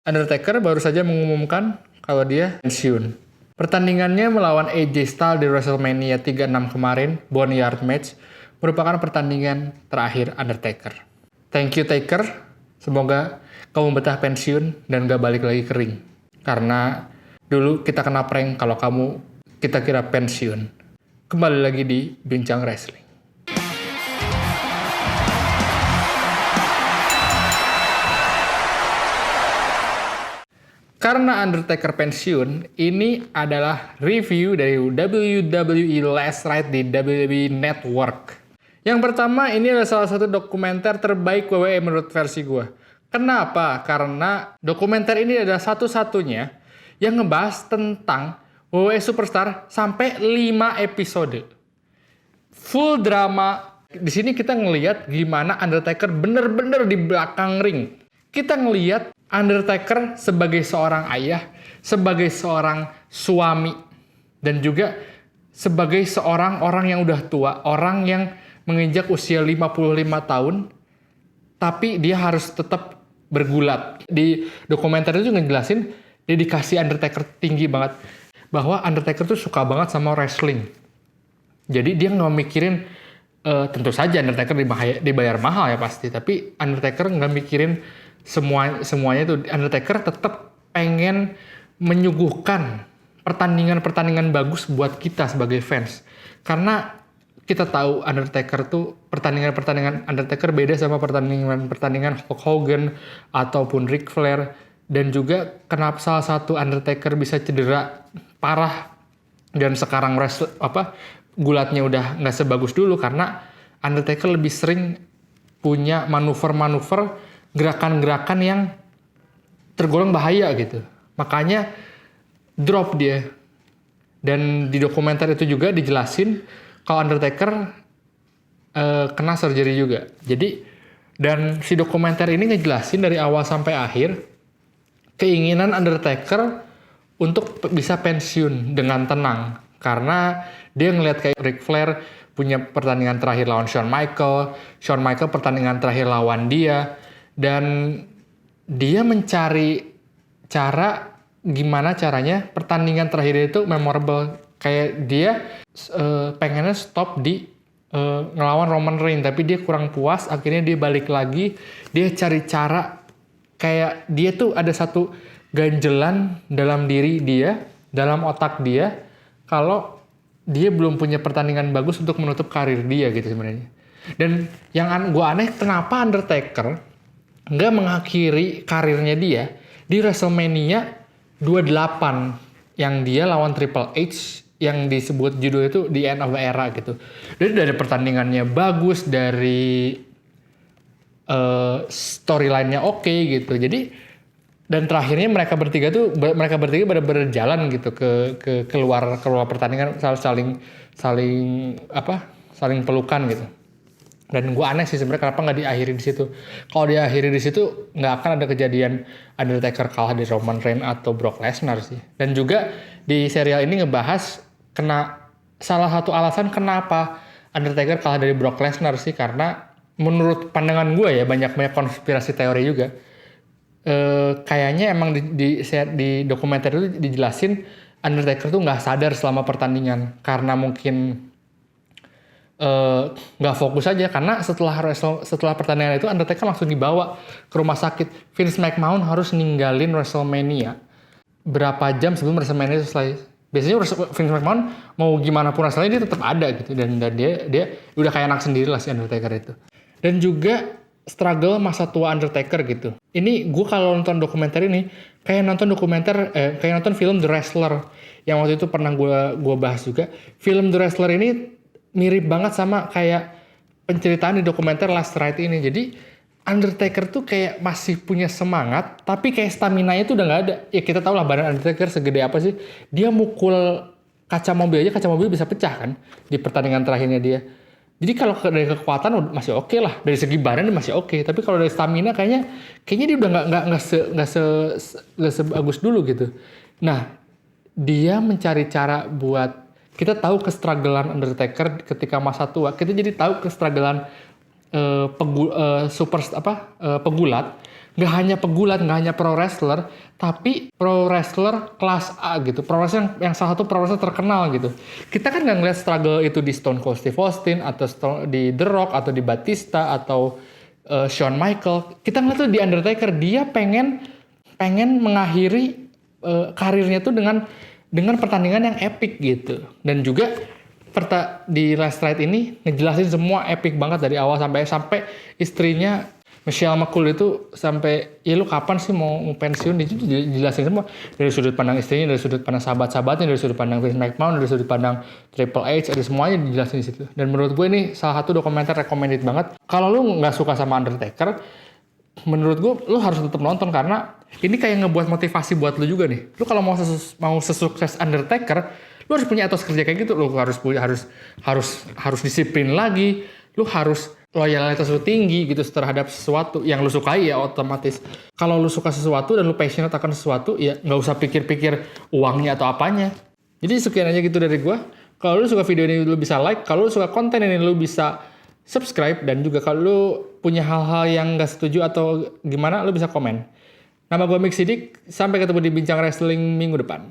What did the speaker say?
Undertaker baru saja mengumumkan kalau dia pensiun. Pertandingannya melawan AJ Styles di WrestleMania 36 kemarin, Boneyard Match, merupakan pertandingan terakhir Undertaker. Thank you Taker, semoga kamu betah pensiun dan gak balik lagi ke ring. Karena dulu kita kena prank kalau kita kira pensiun. Kembali lagi di Bincang Wrestling. Karena Undertaker pensiun, ini adalah review dari WWE Last Ride di WWE Network. Yang pertama, ini adalah salah satu dokumenter terbaik WWE menurut versi gue. Kenapa? Karena dokumenter ini adalah satu-satunya yang ngebahas tentang WWE Superstar sampai 5 episode. Full drama. Di sini kita ngelihat gimana Undertaker bener-bener di belakang ring. Kita ngelihat Undertaker sebagai seorang ayah, sebagai seorang suami, dan juga sebagai seorang orang yang udah tua, orang yang menginjak usia 55 tahun, tapi dia harus tetap bergulat. Di dokumenter itu ngejelasin dedikasi Undertaker tinggi banget, bahwa Undertaker tuh suka banget sama wrestling. Jadi dia nggak mikirin, tentu saja Undertaker dibayar mahal ya pasti, tapi Undertaker nggak mikirin semuanya itu. Undertaker tetap pengen menyuguhkan pertandingan-pertandingan bagus buat kita sebagai fans. Karena kita tahu Undertaker tuh pertandingan-pertandingan Undertaker beda sama pertandingan Hulk Hogan ataupun Ric Flair, dan juga kenapa salah satu Undertaker bisa cedera parah dan sekarang gulatnya udah nggak sebagus dulu, karena Undertaker lebih sering punya manuver-manuver, gerakan-gerakan yang tergolong bahaya gitu. Makanya drop dia. Dan di dokumenter itu juga dijelasin kalau Undertaker kena surgery juga. Jadi, dan si dokumenter ini ngejelasin dari awal sampai akhir keinginan Undertaker untuk bisa pensiun dengan tenang. Karena dia ngelihat kayak Ric Flair punya pertandingan terakhir lawan Shawn Michael pertandingan terakhir lawan dia. Dan dia mencari cara gimana caranya pertandingan terakhir itu memorable. Kayak dia pengennya stop di ngelawan Roman Reigns, tapi dia kurang puas, akhirnya dia balik lagi. Dia cari cara, kayak dia tuh ada satu ganjelan dalam diri dia, dalam otak dia, kalau dia belum punya pertandingan bagus untuk menutup karir dia gitu sebenarnya. Dan yang gue aneh, kenapa Undertaker nggak mengakhiri karirnya dia di WrestleMania 28 yang dia lawan Triple H, yang disebut judul itu The End of the Era gitu. Jadi dari pertandingannya bagus, dari storyline-nya oke gitu. Jadi, dan terakhirnya mereka bertiga benar-benar jalan gitu ke keluar pertandingan, saling pelukan gitu. Dan gue aneh sih sebenarnya kenapa nggak diakhiri di situ. Kalau diakhiri di situ nggak akan ada kejadian Undertaker kalah di Roman Reigns atau Brock Lesnar sih. Dan juga di serial ini ngebahas salah satu alasan kenapa Undertaker kalah dari Brock Lesnar sih, karena menurut pandangan gue ya, banyak konspirasi teori juga. Kayaknya emang di dokumenter itu dijelasin Undertaker tuh nggak sadar selama pertandingan, karena mungkin nggak fokus aja, karena setelah pertandingan itu Undertaker langsung dibawa ke rumah sakit. Vince McMahon harus ninggalin WrestleMania berapa jam sebelum WrestleMania itu selesai. Biasanya Vince McMahon mau gimana pun WrestleMania dia tetap ada gitu, dan dia udah kayak anak sendiri lah si Undertaker itu. Dan juga struggle masa tua Undertaker gitu. Ini gue kalau nonton dokumenter ini kayak nonton film The Wrestler yang waktu itu pernah gue bahas juga. Film The Wrestler ini mirip banget sama kayak penceritaan di dokumenter Last Ride ini. Jadi Undertaker tuh kayak masih punya semangat, tapi kayak stamina-nya tuh udah nggak ada. Ya kita tahu lah badan Undertaker segede apa sih. Dia mukul kaca mobil bisa pecah kan di pertandingan terakhirnya dia. Jadi kalau dari kekuatan masih oke lah, dari segi badan masih oke. Tapi kalau dari stamina kayaknya dia udah nggak sebagus dulu gitu. Nah, dia mencari cara buat, kita tahu kestrugglean Undertaker ketika masa tua. Kita jadi tahu kestrugglean pegulat nggak hanya pegulat, nggak hanya pro wrestler, tapi pro wrestler kelas A gitu. Pro wrestler yang salah satu pro wrestler terkenal gitu. Kita kan nggak ngeliat struggle itu di Stone Cold Steve Austin, atau di The Rock, atau di Batista, atau Shawn Michael. Kita ngeliat tuh di Undertaker, dia pengen mengakhiri karirnya tuh dengan pertandingan yang epic gitu. Dan juga di Last Ride ini ngejelasin semua epic banget dari awal sampai istrinya Michelle McCool itu sampai, ya lu kapan sih mau pensiun, itu dijelasin semua dari sudut pandang istrinya, dari sudut pandang sahabat-sahabatnya, dari sudut pandang Vince McMahon, dari sudut pandang Triple H, ada semuanya dijelasin di situ. Dan menurut gue ini salah satu dokumenter recommended banget. Kalau lu nggak suka sama Undertaker, menurut gue lu harus tetap nonton, karena ini kayak ngebuat motivasi buat lu juga nih. Lu kalau mau sesukses Undertaker, lu harus punya etos kerja kayak gitu. Lu harus disiplin lagi, lu harus loyalitas lu tinggi gitu terhadap sesuatu yang lu sukai ya otomatis. Kalau lu suka sesuatu dan lu passionate akan sesuatu, ya nggak usah pikir-pikir uangnya atau apanya. Jadi sekian aja gitu dari gua. Kalau lu suka video ini lu bisa like, kalau lu suka konten ini lu bisa subscribe, dan juga kalau lu punya hal-hal yang nggak setuju atau gimana lu bisa komen. Nama gua Mik Sidik, sampai ketemu di Bincang Wrestling minggu depan.